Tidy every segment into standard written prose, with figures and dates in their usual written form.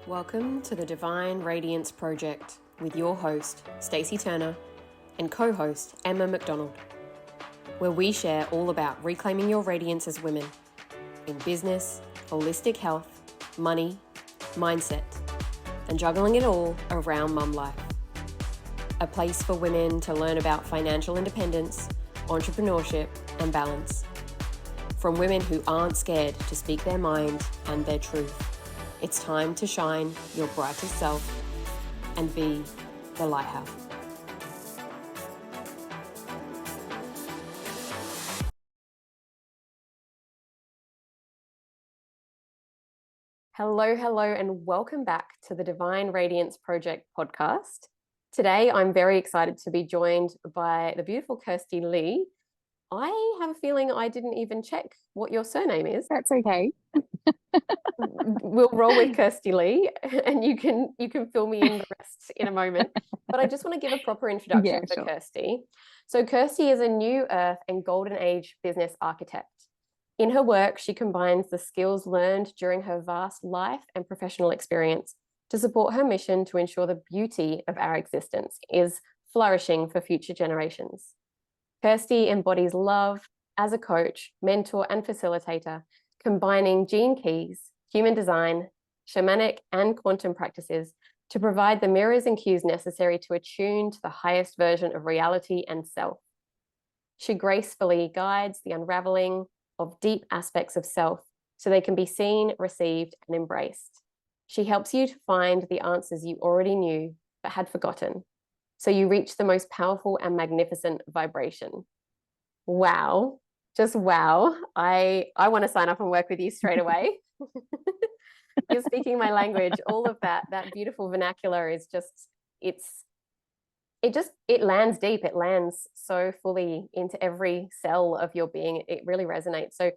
Welcome to the Divine Radiance Project with your host, Stacey Turner, and co-host, Emma McDonald, where we share all about reclaiming your radiance as women in business, holistic health, money, mindset, and juggling it all around mum life. A place for women to learn about financial independence, entrepreneurship, and balance. From women who aren't scared to speak their mind and their truth. It's time to shine your brightest self and be the lighthouse. Hello, and welcome back to the Divine Radiance Project podcast. Today, I'm very excited to be joined by the beautiful Kirsty Lee. I have a feeling I didn't even check what your surname is. That's okay. We'll roll with Kirsty Lee, and you can fill me in the rest in a moment. But I just want to give a proper introduction for Kirsty. So Kirsty is a New Earth and Golden Age business architect. In her work, she combines the skills learned during her vast life and professional experience to support her mission to ensure the beauty of our existence is flourishing for future generations. Kirsty embodies love as a coach, mentor, and facilitator, combining gene keys, human design, shamanic, and quantum practices to provide the mirrors and cues necessary to attune to the highest version of reality and self. She gracefully guides the unraveling of deep aspects of self so they can be seen, received, and embraced. She helps you to find the answers you already knew but had forgotten, so you reach the most powerful and magnificent vibration. Wow. Just wow. I want to sign up and work with you straight away. You're speaking my language. All of that beautiful vernacular is just, it lands deep. It lands so fully into every cell of your being. It really resonates. So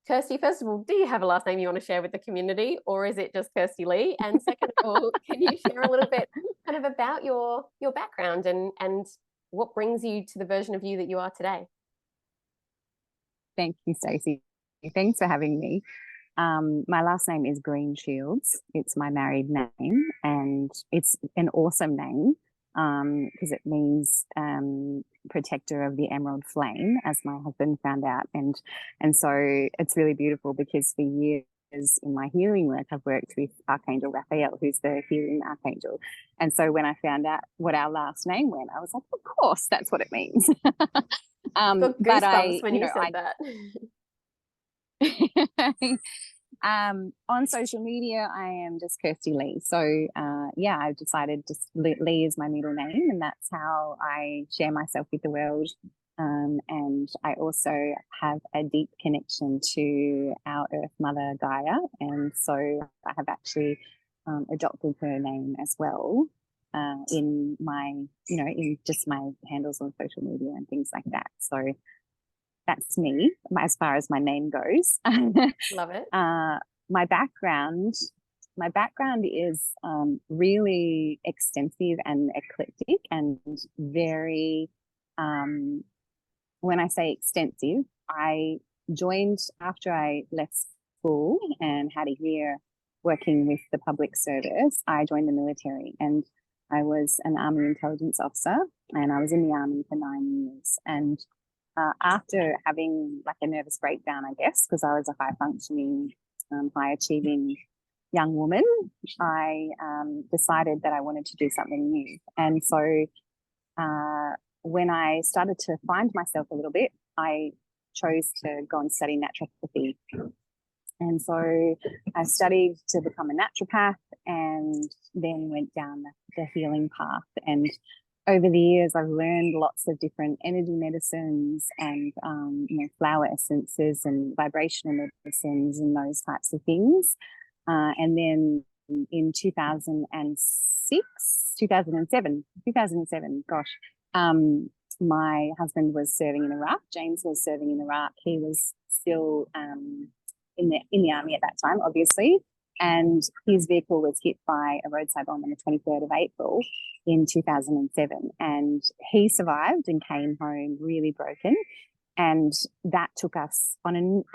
Kirsty, first of all, do you have a last name you want to share with the community, or is it just Kirsty Lee? And second of all, can you share a little bit kind of about your background and what brings you to the version of you that you are today? Thank you, Stacey. Thanks for having me. My last name is Green Shields. It's my married name, and it's an awesome name because it means protector of the emerald flame, as my husband found out. And so it's really beautiful because for years in my healing work, I've worked with Archangel Raphael, who's the healing archangel. And so when I found out what our last name meant, I was like, of course, that's what it means. Got goosebumps when you said that. On social media, I am just Kirsty Lee. So I've decided just Lee is my middle name, and that's how I share myself with the world. And I also have a deep connection to our Earth Mother Gaia, and so I have actually adopted her name as well in just my handles on social media and things like that. So that's me as far as my name goes. Love it. My background is really extensive and eclectic and very, when I say extensive, I joined after I left school and had a year working with the public service. I joined the military, and I was an Army intelligence officer, and I was in the Army for 9 years. And after having like a nervous breakdown, I guess, because I was a high-functioning, high-achieving young woman, I decided that I wanted to do something new. And so when I started to find myself a little bit, I chose to go and study naturopathy. And so I studied to become a naturopath and then went down the healing path. And over the years, I've learned lots of different energy medicines and flower essences and vibrational medicines and those types of things. And then in 2007, my husband was serving in Iraq. James was serving in Iraq. He was still in the army at that time, obviously. And his vehicle was hit by a roadside bomb on the 23rd of April in 2007. And he survived and came home really broken. And that took us on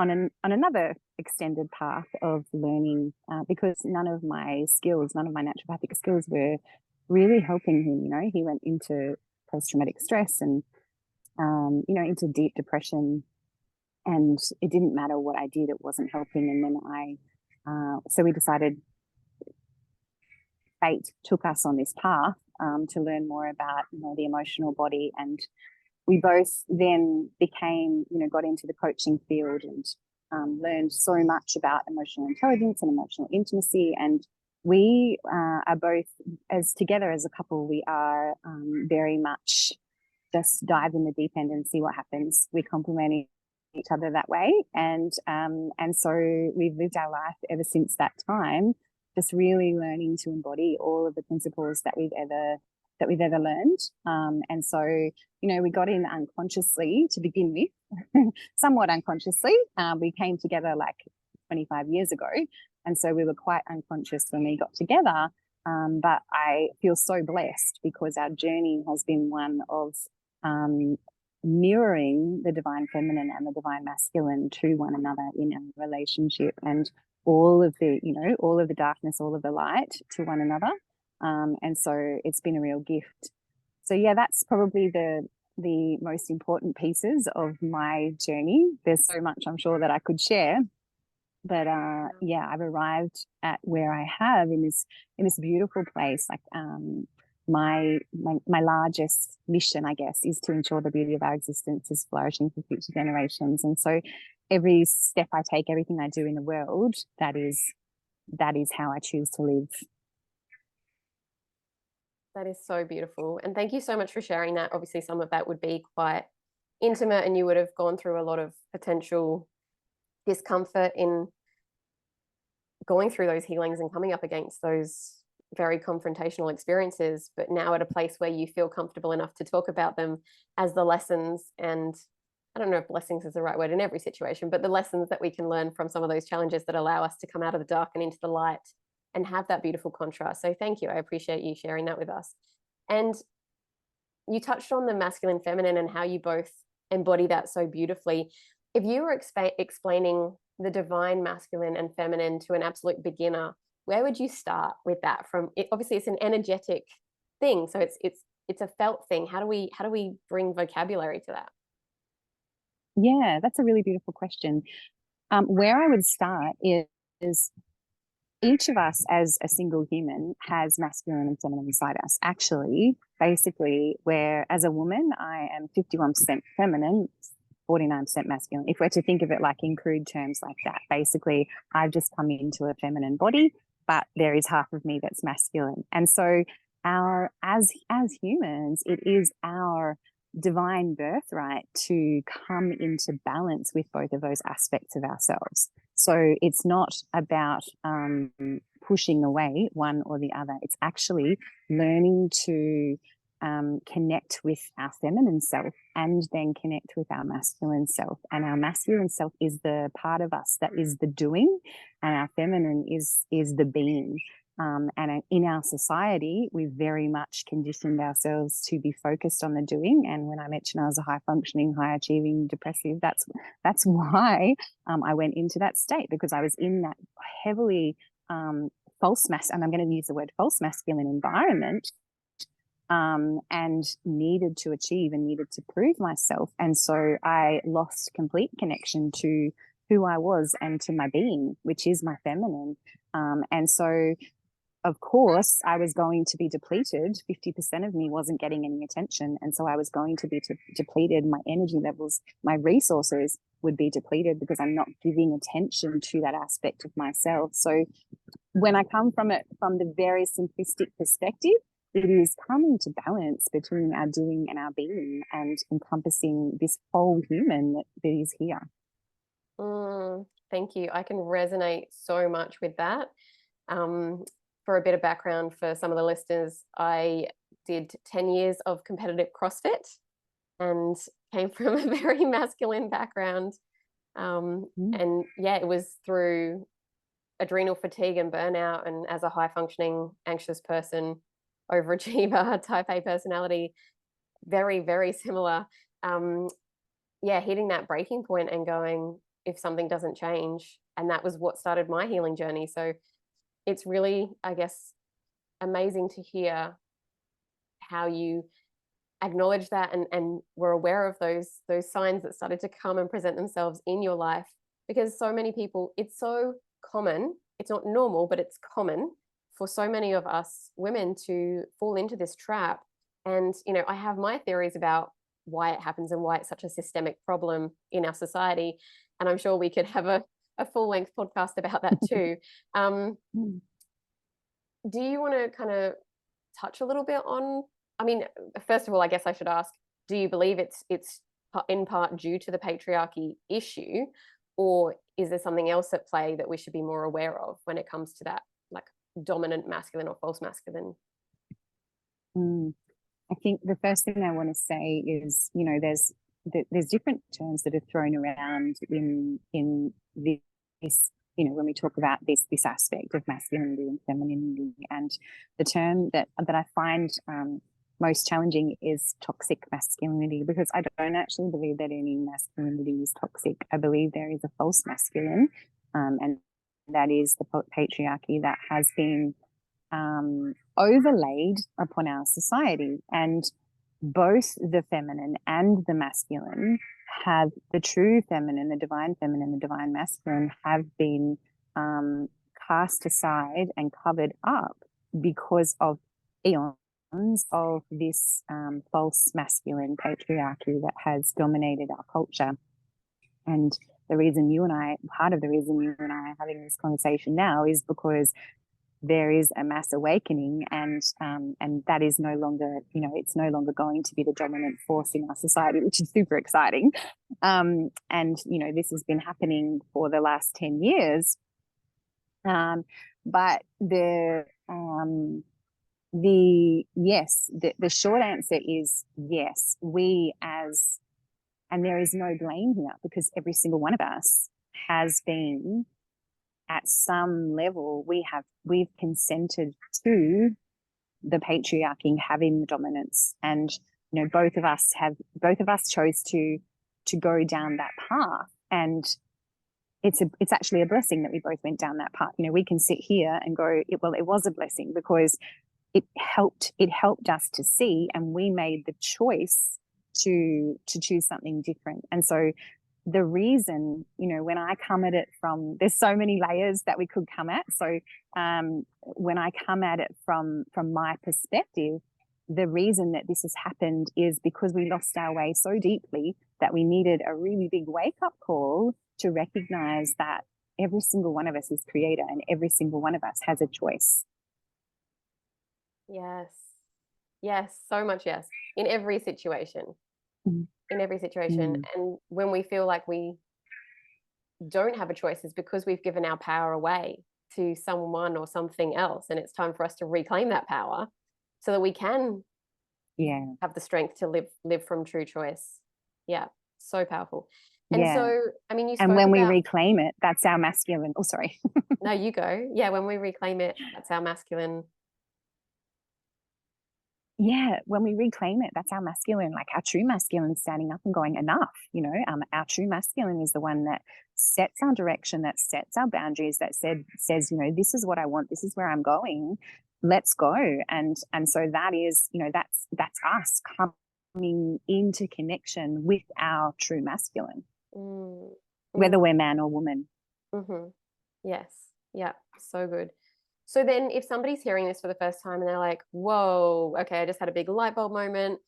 another extended path of learning, because none of my naturopathic skills were really helping him. You know, he went into post-traumatic stress and, you know, into deep depression, and it didn't matter what I did, it wasn't helping. And then so we decided, fate took us on this path to learn more about, you know, the emotional body. And we both then became, you know, got into the coaching field and learned so much about emotional intelligence and emotional intimacy. And we are both, as together as a couple, we are very much just dive in the deep end and see what happens. We complement each other that way. And so we've lived our life ever since that time, just really learning to embody all of the principles that we've ever learned. And so, you know, we got in unconsciously to begin with, somewhat unconsciously. We came together like 25 years ago. And so we were quite unconscious when we got together. But I feel so blessed because our journey has been one of mirroring the divine feminine and the divine masculine to one another in our relationship, and all of the, you know, all of the darkness, all of the light to one another. And so it's been a real gift. So yeah, that's probably the most important pieces of my journey. There's so much I'm sure that I could share, but yeah, I've arrived at where I have in this beautiful place. Like my largest mission, I guess, is to ensure the beauty of our existence is flourishing for future generations. And so every step I take, everything I do in the world, that is how I choose to live. That is so beautiful. And thank you so much for sharing that. Obviously, some of that would be quite intimate and you would have gone through a lot of potential discomfort in going through those healings and coming up against those very confrontational experiences, but now at a place where you feel comfortable enough to talk about them as the lessons, and I don't know if blessings is the right word in every situation, but the lessons that we can learn from some of those challenges that allow us to come out of the dark and into the light and have that beautiful contrast. So thank you. I appreciate you sharing that with us. And you touched on the masculine, feminine, and how you both embody that so beautifully. If you were explaining the divine masculine and feminine to an absolute beginner, where would you start with that? Obviously it's an energetic thing, so it's a felt thing. How do we bring vocabulary to that? Yeah, that's a really beautiful question. Where I would start is each of us as a single human has masculine and feminine inside us. Actually, basically, where as a woman, I am 51% feminine, 49% masculine. If we're to think of it like in crude terms like that, basically, I've just come into a feminine body, but there is half of me that's masculine. And so as humans, it is our divine birthright to come into balance with both of those aspects of ourselves. So it's not about pushing away one or the other. It's actually learning to connect with our feminine self and then connect with our masculine self. And our masculine self is the part of us that is the doing, and our feminine is the being. And in our society, we've very much conditioned ourselves to be focused on the doing. And when I mentioned I was a high-functioning, high-achieving depressive, that's why I went into that state, because I was in that heavily false and I'm going to use the word false masculine environment, and needed to achieve and needed to prove myself. And so I lost complete connection to who I was and to my being, which is my feminine. And so of course, I was going to be depleted. 50% of me wasn't getting any attention. And so I was going to be depleted. My energy levels, my resources would be depleted because I'm not giving attention to that aspect of myself. So when I come from it from the very simplistic perspective, it is coming to balance between our doing and our being and encompassing this whole human that is here. Thank you. I can resonate so much with that. For a bit of background for some of the listeners, I did 10 years of competitive CrossFit and came from a very masculine background. And yeah, it was through adrenal fatigue and burnout, and as a high functioning, anxious person, overachiever, type A personality, very, very similar. yeah, hitting that breaking point and going, if something doesn't change. And that was what started my healing journey. So it's really, I guess, amazing to hear how you acknowledge that and were aware of those signs that started to come and present themselves in your life, because so many people, it's so common, it's not normal, but it's common for so many of us women to fall into this trap. And I have my theories about why it happens and why it's such a systemic problem in our society, and I'm sure we could have a full-length podcast about that too. Do you want to kind of touch a little bit on, I mean, first of all, I guess I should ask, do you believe it's in part due to the patriarchy issue, or is there something else at play that we should be more aware of when it comes to that, like dominant masculine or false masculine? I think the first thing I want to say is, there's different terms that are thrown around in this, when we talk about this aspect of masculinity and femininity, and the term that I find most challenging is toxic masculinity, because I don't actually believe that any masculinity is toxic. I believe there is a false masculine, and that is the patriarchy that has been overlaid upon our society. And both the feminine and the masculine have, the true feminine, the divine masculine, have been cast aside and covered up because of eons of this false masculine patriarchy that has dominated our culture. And part of the reason you and I are having this conversation now is because there is a mass awakening, and that is no longer, it's no longer going to be the dominant force in our society, which is super exciting. And this has been happening for the last 10 years. But the short answer is yes, and there is no blame here, because every single one of us has been, at some level, we've consented to the patriarchy having the dominance, and both of us chose to go down that path, and it's actually a blessing that we both went down that path. We can sit here and go, it was a blessing, because it helped us to see, and we made the choice to choose something different. And so the reason, when I come at it from, there's so many layers that we could come at. So when I come at it from my perspective, the reason that this has happened is because we lost our way so deeply that we needed a really big wake-up call to recognize that every single one of us is creator, and every single one of us has a choice. Yes, so much yes, in every situation. In every situation. And when we feel like we don't have a choice, is because we've given our power away to someone or something else, and it's time for us to reclaim that power so that we can have the strength to live from true choice. So powerful. And so, I mean, when we reclaim it, that's our masculine. Oh, sorry. No, you go. When we reclaim it, that's our masculine. When we reclaim it, that's our masculine, like our true masculine standing up and going, enough. Our true masculine is the one that sets our direction, that sets our boundaries, that says, this is what I want, this is where I'm going, let's go. And so that is, that's us coming into connection with our true masculine, whether we're man or woman. Yes. So good. So then if somebody's hearing this for the first time and they're like, whoa, okay, I just had a big light bulb moment.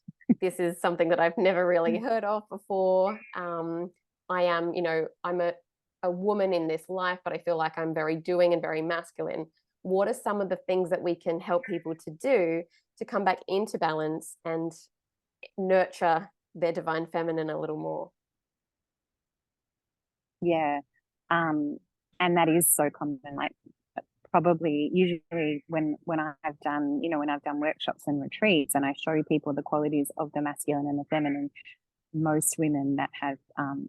This is something that I've never really heard of before. I'm a woman in this life, but I feel like I'm very doing and very masculine. What are some of the things that we can help people to do to come back into balance and nurture their divine feminine a little more? And that is so common. Like, probably usually when I've done workshops and retreats, and I show people the qualities of the masculine and the feminine, most women that have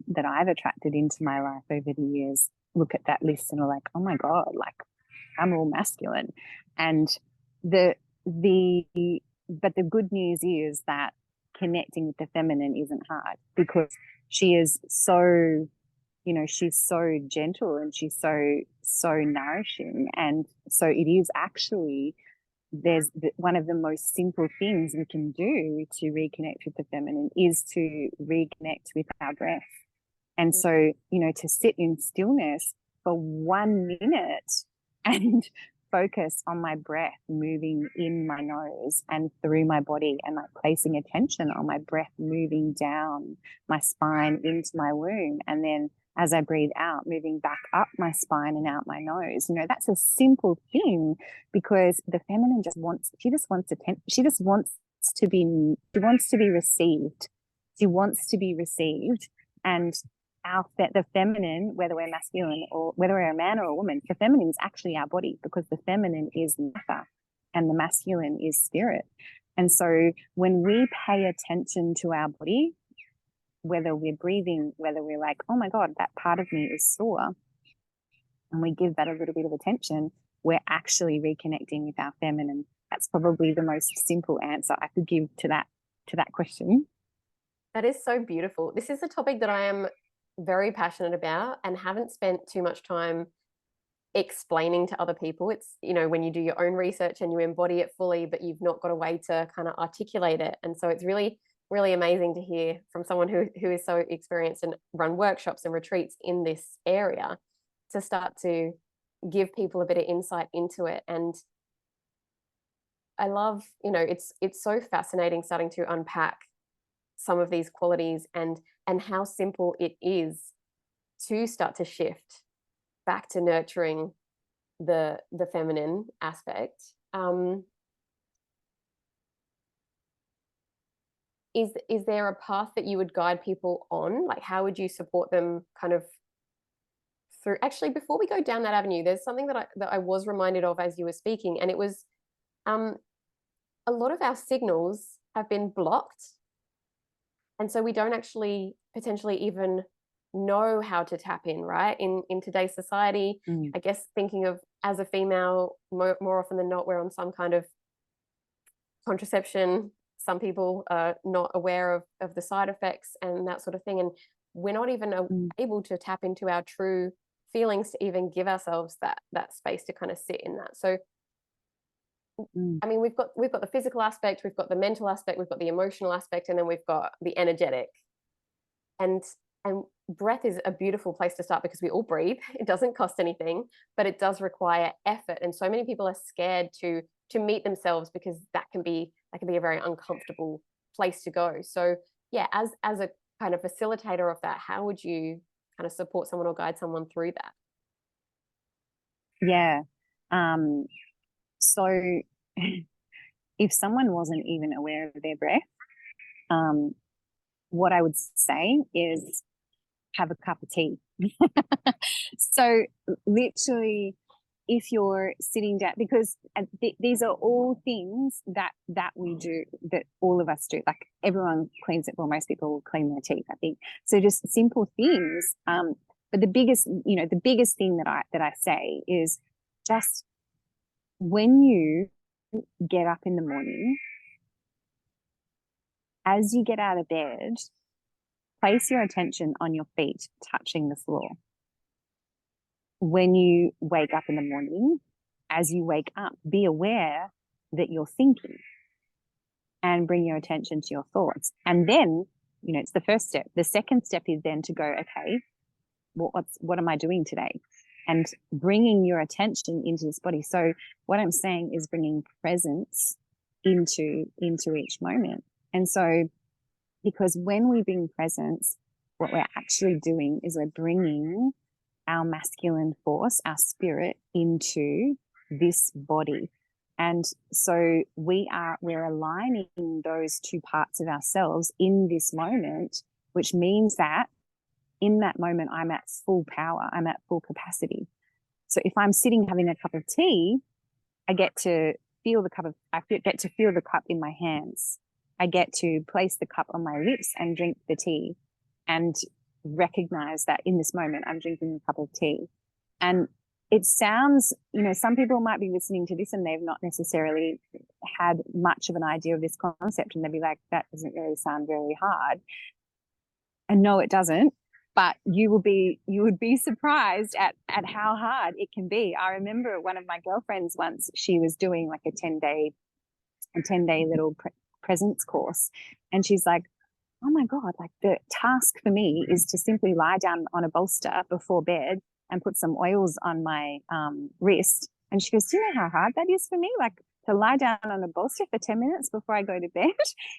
that I've attracted into my life over the years look at that list and are like, oh my God, like I'm all masculine. And but the good news is that connecting with the feminine isn't hard, because she is so, she's so gentle, and she's so nourishing. And so it is actually, one of the most simple things we can do to reconnect with the feminine is to reconnect with our breath. And so, to sit in stillness for 1 minute and focus on my breath moving in my nose and through my body, and like placing attention on my breath moving down my spine into my womb, and then as I breathe out, moving back up my spine and out my nose. That's a simple thing, because the feminine just wants attention. She wants to be received. She wants to be received. And the feminine, whether we're masculine or whether we're a man or a woman, the feminine is actually our body, because the feminine is matter and the masculine is spirit. And so when we pay attention to our body, whether we're breathing, whether we're like, oh my God, that part of me is sore, and we give that a little bit of attention, we're actually reconnecting with our feminine. That's probably the most simple answer I could give to that question. That is so beautiful. This is a topic that I am very passionate about and haven't spent too much time explaining to other people. It's, when you do your own research and you embody it fully, but you've not got a way to kind of articulate it. And so it's really, really amazing to hear from someone who is so experienced and run workshops and retreats in this area, to start to give people a bit of insight into it. And I love, it's so fascinating starting to unpack some of these qualities and how simple it is to start to shift back to nurturing the feminine aspect. Is there a path that you would guide people on? Like, how would you support them kind of through? Actually, before we go down that avenue, there's something that I was reminded of as you were speaking, and it was a lot of our signals have been blocked. And so we don't actually potentially even know how to tap in, right? In today's society, I guess thinking of as a female, more often than not, we're on some kind of contraception. Some people are not aware of the side effects and that sort of thing. And we're not even able to tap into our true feelings to even give ourselves that space to kind of sit in that. So I mean, we've got the physical aspect, we've got the mental aspect, we've got the emotional aspect, and then we've got the energetic. And breath is a beautiful place to start, because we all breathe. It doesn't cost anything, but it does require effort. And so many people are scared to meet themselves, because that can be a very uncomfortable place to go. So yeah, as a kind of facilitator of that, how would you kind of support someone or guide someone through that? Yeah. So if someone wasn't even aware of their breath, what I would say is have a cup of tea. So literally, if you're sitting down, because these are all things that we do, that all of us do. Like, everyone cleans it. Well, most people clean their teeth, I think. So just simple things. But the biggest thing that I say is, just when you get up in the morning, as you get out of bed, place your attention on your feet touching the floor. When you wake up in the morning, as you wake up, be aware that you're thinking, and bring your attention to your thoughts. And then, it's the first step. The second step is then to go, okay, what am I doing today? And bringing your attention into this body. So what I'm saying is bringing presence into each moment. And so, because when we bring presence, what we're actually doing is we're bringing our masculine force, our spirit, into this body. And so we're aligning those two parts of ourselves in this moment, which means that in that moment, I'm at full power, I'm at full capacity. So if I'm sitting having a cup of tea, I get to feel the cup in my hands. I get to place the cup on my lips and drink the tea, and recognize that in this moment I'm drinking a cup of tea. And it sounds, some people might be listening to this and they've not necessarily had much of an idea of this concept, and they'll be like, that doesn't really sound very hard. And no, it doesn't. But you would be surprised at how hard it can be. I remember one of my girlfriends once, she was doing like a 10-day little presence course. And she's like, oh my God, like the task for me is to simply lie down on a bolster before bed and put some oils on my wrist. And she goes, do you know how hard that is for me? Like to lie down on a bolster for 10 minutes before I go to bed.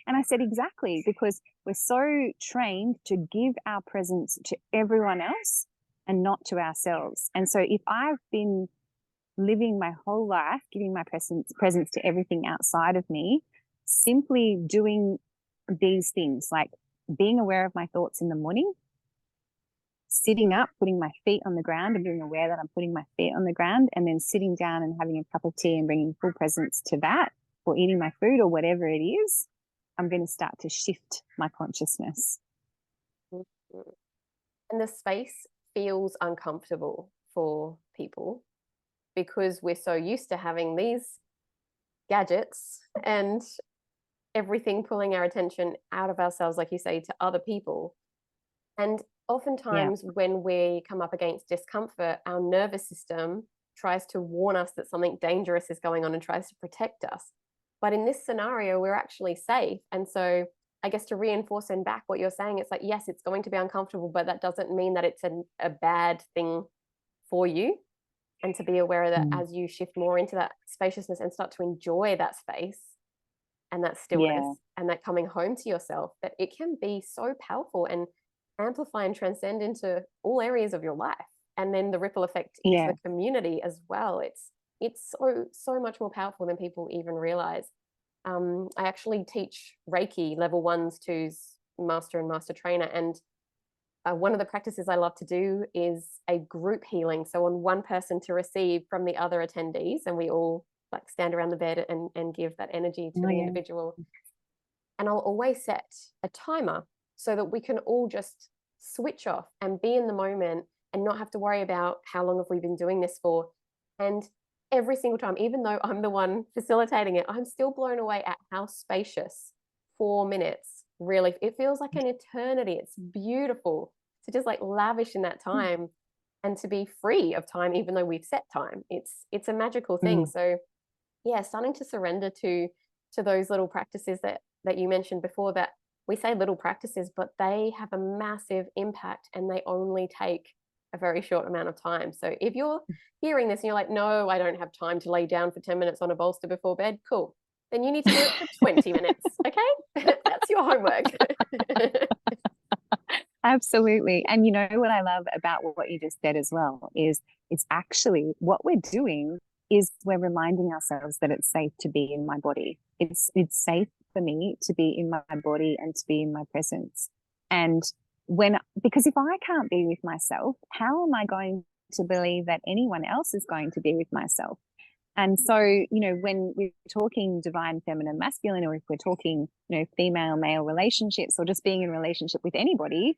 And I said, exactly, because we're so trained to give our presence to everyone else and not to ourselves. And so if I've been living my whole life giving my presence to everything outside of me, simply doing these things like being aware of my thoughts in the morning, sitting up, putting my feet on the ground and being aware that I'm putting my feet on the ground, and then sitting down and having a cup of tea and bringing full presence to that, or eating my food or whatever it is, I'm going to start to shift my consciousness. And the space feels uncomfortable for people because we're so used to having these gadgets and everything pulling our attention out of ourselves, like you say, to other people. And oftentimes when we come up against discomfort, our nervous system tries to warn us that something dangerous is going on and tries to protect us. But in this scenario, we're actually safe. And so I guess to reinforce and back what you're saying, it's like, yes, it's going to be uncomfortable, but that doesn't mean that it's a bad thing for you. And to be aware that as you shift more into that spaciousness and start to enjoy that space and that stillness and that coming home to yourself, that it can be so powerful and amplify and transcend into all areas of your life. And then the ripple effect into the community as well. It's so much more powerful than people even realize. I actually teach Reiki level 1s, 2s, master and master trainer. And one of the practices I love to do is a group healing. So on one person to receive from the other attendees, and we all like stand around the bed and give that energy to the individual. And I'll always set a timer so that we can all just switch off and be in the moment and not have to worry about how long have we been doing this for. And every single time, even though I'm the one facilitating it, I'm still blown away at how spacious 4 minutes really, it feels like an eternity. It's beautiful to just like lavish in that time and to be free of time, even though we've set time. It's a magical thing. So yeah, starting to surrender to those little practices that you mentioned before, that we say little practices, but they have a massive impact and they only take a very short amount of time. So if you're hearing this and you're like, no, I don't have time to lay down for 10 minutes on a bolster before bed, cool. Then you need to do it for 20 minutes, okay? That's your homework. Absolutely. And you know what I love about what you just said as well is it's actually what we're doing is we're reminding ourselves that it's safe to be in my body. It's safe for me to be in my body and to be in my presence. And because if I can't be with myself, how am I going to believe that anyone else is going to be with myself? And so, you know, when we're talking divine feminine masculine, or if we're talking, you know, female male relationships, or just being in relationship with anybody,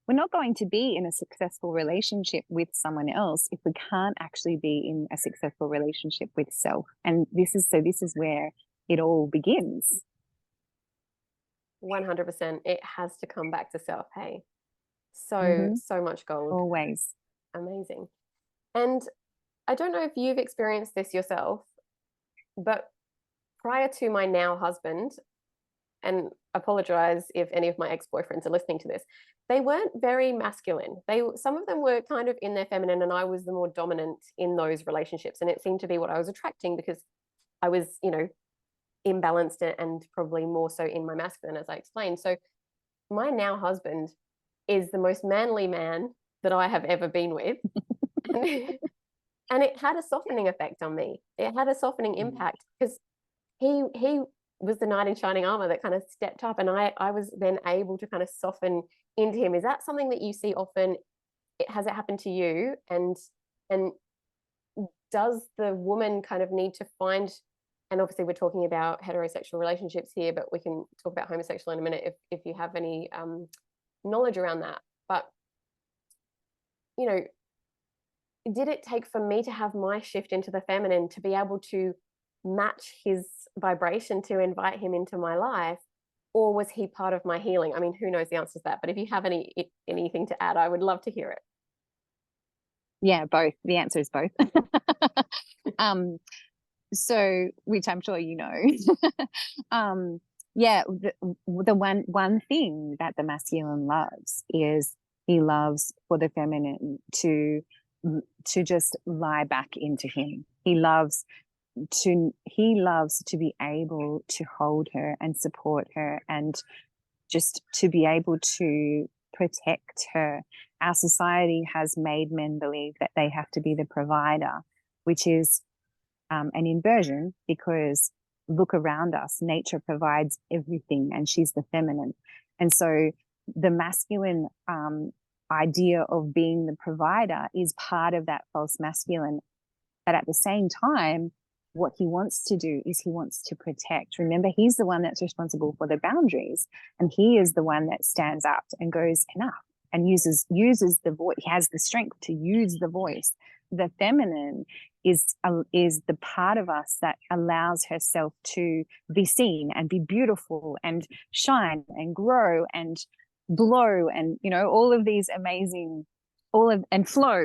we're not going to be in a successful relationship with someone else if we can't actually be in a successful relationship with self. And this is where it all begins. 100%. It has to come back to self. Hey, so much gold. Always. Amazing. And I don't know if you've experienced this yourself, but prior to my now husband, and apologize if any of my ex-boyfriends are listening to this, they weren't very masculine. Some of them were kind of in their feminine, and I was the more dominant in those relationships. And it seemed to be what I was attracting because I was, you know, imbalanced and probably more so in my masculine, as I explained. So my now husband is the most manly man that I have ever been with. And it had a softening effect on me. It had a softening impact because he was the knight in shining armor that kind of stepped up, and I was then able to kind of soften into him. Is that something that you see often? Has it happened to you? And does the woman kind of need to find, and obviously we're talking about heterosexual relationships here, but we can talk about homosexual in a minute if you have any knowledge around that. But, you know, did it take for me to have my shift into the feminine to be able to match his vibration to invite him into my life? or was he part of my healing? I mean, who knows the answer to that, but if you have anything to add, I would love to hear it. Yeah, both. The answer is both. So, which I'm sure you know. Yeah, the one thing that the masculine loves is he loves for the feminine to just lie back into him. He loves to be able to hold her and support her, and just to be able to protect her. Our society has made men believe that they have to be the provider, which is an inversion, because look around us, nature provides everything and she's the feminine. And so the masculine idea of being the provider is part of that false masculine. But at the same time, what he wants to do is he wants to protect. Remember, he's the one that's responsible for the boundaries, and he is the one that stands up and goes enough, and uses the voice. He has the strength to use the voice. The feminine is the part of us that allows herself to be seen and be beautiful and shine and grow and blow, and all of these amazing, and flow.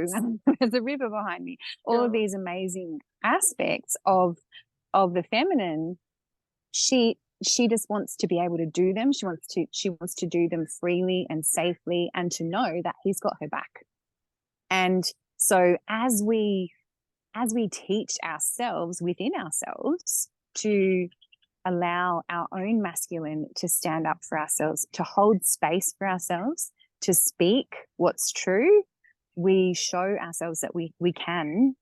There's a river behind me. All of these amazing aspects of the feminine. She just wants to be able to do them. She wants to do them freely and safely, and to know that he's got her back. And so as we teach ourselves within ourselves to allow our own masculine to stand up for ourselves, to hold space for ourselves, to speak what's true, we show ourselves that we can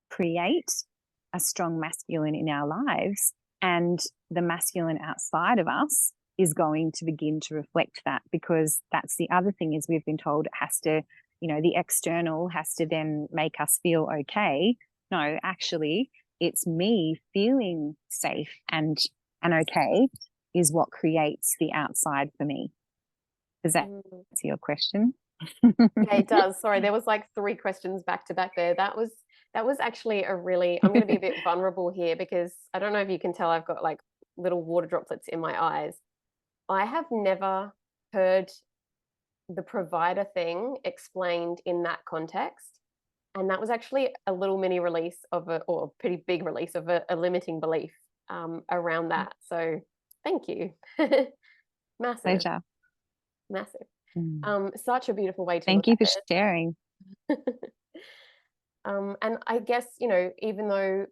create a strong masculine in our lives, and the masculine outside of us is going to begin to reflect that, because that's the other thing, is we've been told it has to, the external has to then make us feel okay. No, actually, it's me feeling safe and okay is what creates the outside for me. Does that answer your question? Yeah, it does. Sorry, there was like 3 questions back to back there. That was actually a really, I'm going to be a bit vulnerable here, because I don't know if you can tell, I've got like little water droplets in my eyes. I have never heard the provider thing explained in that context. And that was actually a little mini release or a pretty big release of a limiting belief around that. So thank you. Massive. Pleasure. Massive. Such a beautiful way to thank you for sharing. And I guess, even though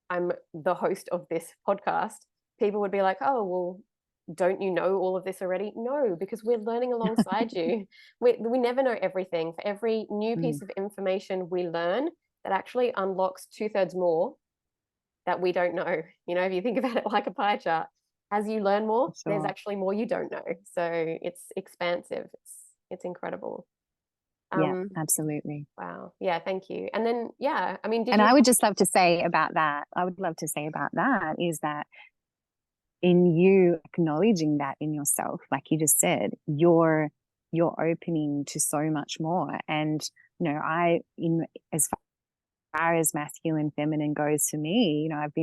I'm the host of this podcast, people would be like, oh, well, don't you know all of this already? No, because we're learning alongside you. We never know everything. For every new piece of information we learn, that actually unlocks 2/3 more that we don't know. If you think about it like a pie chart, as you learn more, there's actually more you don't know. So it's expansive. It's incredible. Yeah, absolutely. Wow. Yeah, thank you. And then, yeah, I mean, I would just love to say about that, is that in you acknowledging that in yourself, like you just said, you're opening to so much more. And as far as masculine, feminine goes for me, I've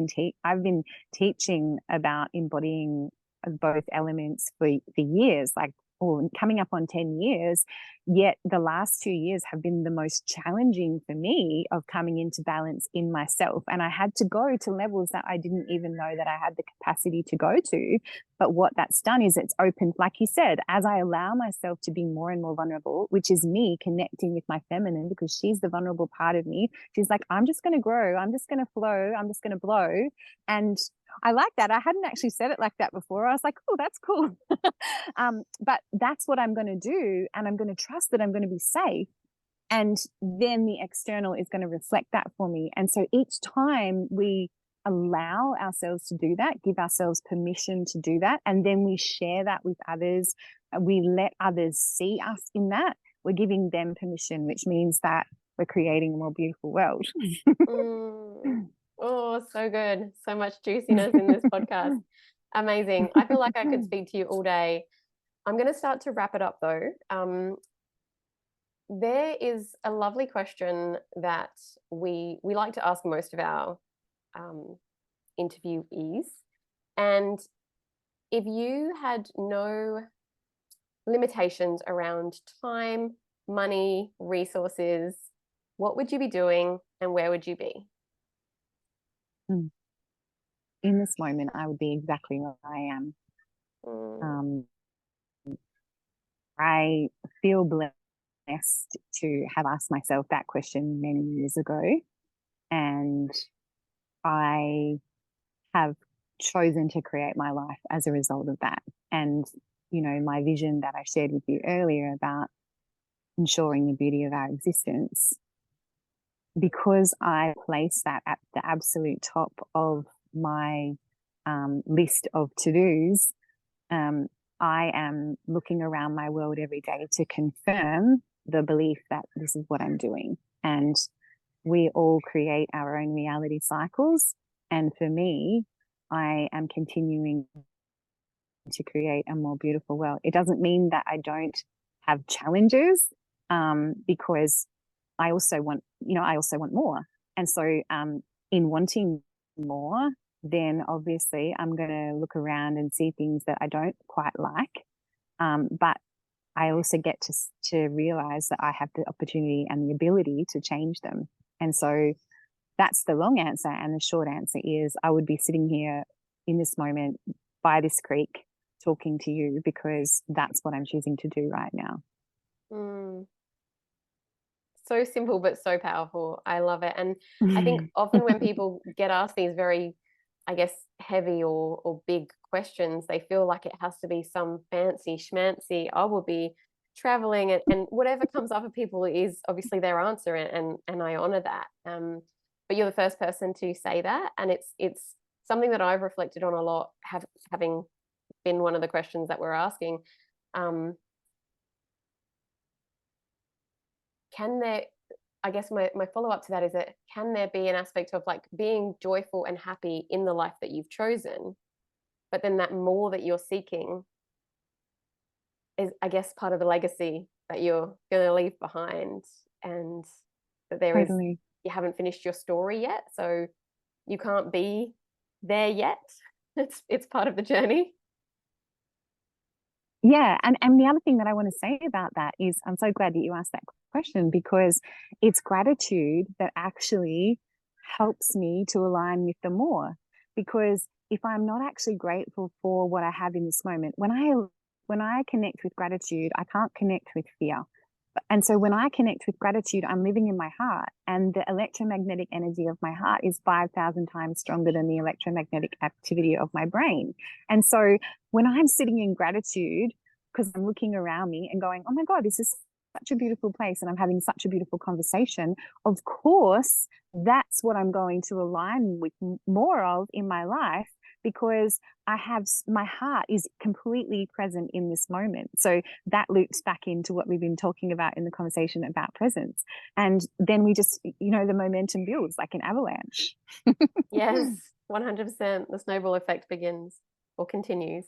been teaching about embodying both elements for years, like coming up on 10 years, yet the last 2 years have been the most challenging for me of coming into balance in myself. And I had to go to levels that I didn't even know that I had the capacity to go to. But what that's done is it's opened, like you said, as I allow myself to be more and more vulnerable, which is me connecting with my feminine, because she's the vulnerable part of me. She's like, I'm just going to grow. I'm just going to flow. I'm just going to blow. And I like that. I hadn't actually said it like that before. I was like, oh, that's cool. But that's what I'm going to do. And I'm going to trust that I'm going to be safe. And then the external is going to reflect that for me. And so each time we allow ourselves to do that, give ourselves permission to do that, and then we share that with others, we let others see us in that, we're giving them permission, which means that we're creating a more beautiful world. Oh, so good. So much juiciness in this podcast. Amazing. I feel like I could speak to you all day. I'm going to start to wrap it up though. There is a lovely question that we like to ask most of our interviewees. And if you had no limitations around time, money, resources, what would you be doing and where would you be? In this moment, I would be exactly where I am. I feel blessed to have asked myself that question many years ago, and I have chosen to create my life as a result of that. And, you know, my vision that I shared with you earlier about ensuring the beauty of our existence, because I place that at the absolute top of my list of to-dos, I am looking around my world every day to confirm the belief that this is what I'm doing. And we all create our own reality cycles. And for me, I am continuing to create a more beautiful world. It doesn't mean that I don't have challenges, because I also want more. And so in wanting more, then obviously I'm going to look around and see things that I don't quite like. But I also get to realize that I have the opportunity and the ability to change them. And so that's the long answer. And the short answer is I would be sitting here in this moment by this creek talking to you, because that's what I'm choosing to do right now. So simple, but so powerful. I love it. And I think often when people get asked these very, I guess, heavy or big questions, they feel like it has to be some fancy schmancy, I will be traveling, and whatever comes up for people is obviously their answer, and I honor that. But you're the first person to say that, and it's something that I've reflected on a lot, having been one of the questions that we're asking. Can there, I guess my follow-up to that is that, can there be an aspect of like being joyful and happy in the life that you've chosen, but then that more that you're seeking is, I guess, part of the legacy that you're going to leave behind, and that there is, you haven't finished your story yet, so you can't be there yet. It's part of the journey. Yeah, and the other thing that I want to say about that is I'm so glad that you asked that question, because it's gratitude that actually helps me to align with the more. Because if I'm not actually grateful for what I have in this moment, when I connect with gratitude, I can't connect with fear. And so when I connect with gratitude, I'm living in my heart, and the electromagnetic energy of my heart is 5,000 times stronger than the electromagnetic activity of my brain. And so when I'm sitting in gratitude, because I'm looking around me and going, oh my God, this is such a beautiful place, and I'm having such a beautiful conversation, of course, that's what I'm going to align with more of in my life, because my heart is completely present in this moment. So that loops back into what we've been talking about in the conversation about presence. And then we just, the momentum builds like an avalanche. Yes, 100%. The snowball effect begins or continues.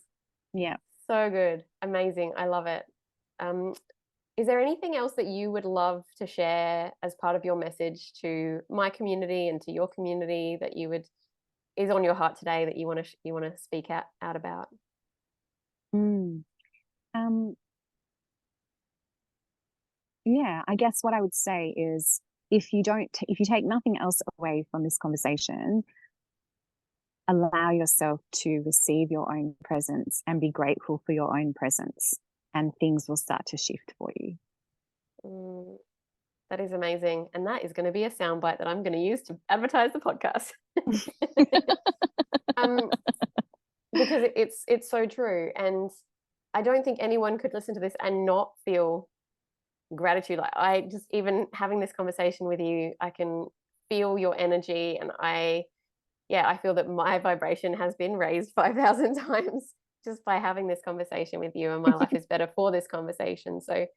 Yeah. So good. Amazing. I love it. Is there anything else that you would love to share as part of your message to my community and to your community that is on your heart today that you want to speak out about? Yeah, I guess what I would say is, if you take nothing else away from this conversation, allow yourself to receive your own presence and be grateful for your own presence, and things will start to shift for you. That is amazing. And that is going to be a soundbite that I'm going to use to advertise the podcast. Because it's so true. And I don't think anyone could listen to this and not feel gratitude. Like, I just, even having this conversation with you, I can feel your energy, and I feel that my vibration has been raised 5,000 times just by having this conversation with you, and my life is better for this conversation. So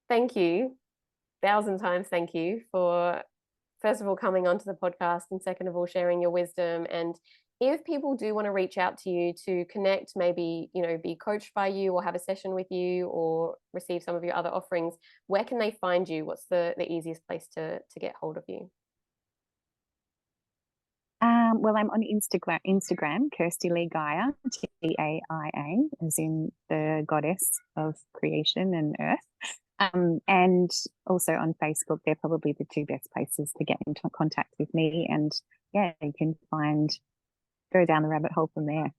thank you, 1,000 times thank you, for, first of all, coming onto the podcast, and second of all, sharing your wisdom. And if people do want to reach out to you to connect, maybe, be coached by you or have a session with you or receive some of your other offerings, where can they find you? What's the easiest place to get hold of you? Well, I'm on Instagram, Kirsty Lee Gaia, Gaia, as in the goddess of creation and earth. And also on Facebook. They're probably the two best places to get into contact with me. And yeah, you can go down the rabbit hole from there.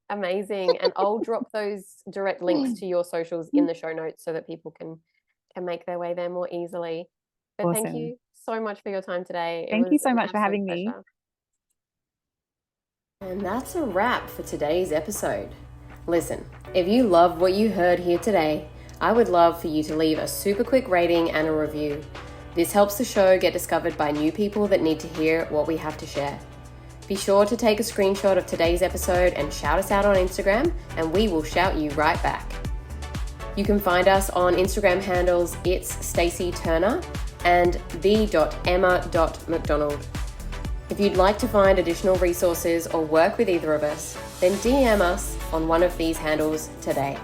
Amazing. And I'll drop those direct links to your socials in the show notes so that people can make their way there more easily. But Awesome. Thank you so much for your time today. Thank you so much for having me. And that's a wrap for today's episode. Listen, if you love what you heard here today, I would love for you to leave a super quick rating and a review. This helps the show get discovered by new people that need to hear what we have to share. Be sure to take a screenshot of today's episode and shout us out on Instagram, and we will shout you right back. You can find us on Instagram handles It's Stacey Turner and the.emma.mcdonald. If you'd like to find additional resources or work with either of us, then DM us on one of these handles today.